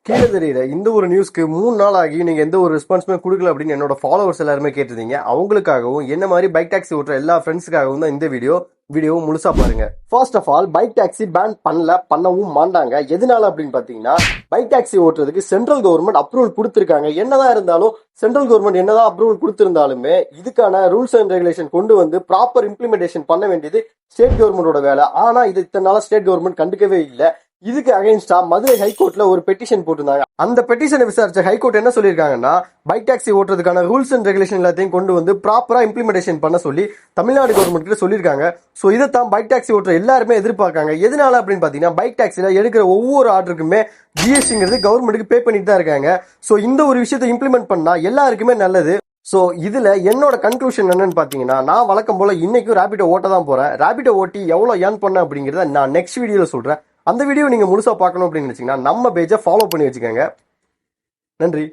கீழே தெரியுற இந்த ஒரு நியூஸ்க்கு 3 நாள் ஆகி நீங்க எந்த ஒரு ரெஸ்பான்ஸுமே கொடுக்கல அப்படின்னு என்னோட ஃபாலோவர்ஸ் எல்லாருமே கேட்டிருந்தீங்க. அவங்களுக்காகவும் என்ன மாதிரி பைக் டாக்ஸி ஓட்டுற எல்லா ஃப்ரெண்ட்ஸுக்காகவும் தான் இந்த வீடியோ முழுசா பாருங்க. First of all, bike taxi ban பண்ணவும் மாட்டாங்க. எதனால அப்படின்னு பாத்தீங்கன்னா, பைக் டாக்ஸி ஓட்டுறதுக்கு சென்ட்ரல் கவர்மெண்ட் அப்ரூவல் கொடுத்திருக்காங்க. என்னதான் இருந்தாலும் சென்ட்ரல் கவர்மெண்ட் என்னதான் அப்ரூவல் கொடுத்திருந்தாலுமே இதுக்கான ரூல்ஸ் அண்ட் ரெகுலேஷன் கொண்டு வந்து ப்ராப்பர் இம்ப்ளிமெண்டேஷன் பண்ண வேண்டியது ஸ்டேட் கவர்மெண்டோட வேலை. ஆனா இது இத்தனை நாளா ஸ்டேட் கவர்மெண்ட் கண்டுக்கவே இல்லை. இதுக்கு அகைன்ஸ்டா மதுரை ஹைகோர்ட்ல ஒரு பெட்டிஷன் போட்டிருந்தாங்க. அந்த பெட்டிஷனை விசாரிச்ச ஹைகோர்ட் என்ன சொல்லியிருக்காங்கன்னா, பைக் டாக்ஸி ஓட்டுறதுக்கான ரூல்ஸ் அண்ட் ரெகுலேஷன் எல்லாத்தையும் கொண்டு வந்து ப்ராப்பரா இம்ப்ளிமெண்டேஷன் பண்ண சொல்லி தமிழ்நாடு கவர்மெண்ட் கிட்ட சொல்லியிருக்காங்க. ஸோ இதைத்தான் பைக் டாக்ஸி ஓட்டுற எல்லாருமே எதிர்பார்க்காங்க. எதனால அப்படின்னு பாத்தீங்கன்னா, பைக் டாக்ஸில எடுக்கிற ஒவ்வொரு ஆர்டருக்குமே ஜிஎஸ்டிங்கிறது கவர்மெண்ட்டுக்கு பே பண்ணிட்டு தான் இருக்காங்க. ஸோ இந்த ஒரு விஷயத்தை இம்ப்ளிமெண்ட் பண்ணா எல்லாருக்குமே நல்லது. ஸோ இதுல என்னோட கன்க்ளூஷன் என்னன்னு பாத்தீங்கன்னா, நான் வழக்கம் போல இன்னைக்கும் ரேபிடோ ஓட்ட தான் போறேன். ரேபிடோ ஓட்டி எவ்வளவு ஏர்ன் பண்ண அப்படிங்கறத நான் நெக்ஸ்ட் வீடியோல சொல்றேன். அந்த வீடியோ நீங்க முழுசா பார்க்கணும் அப்படின்னு நினைச்சீங்கன்னா நம்ம பேஜை ஃபாலோ பண்ணி வச்சுக்கோங்க. நன்றி.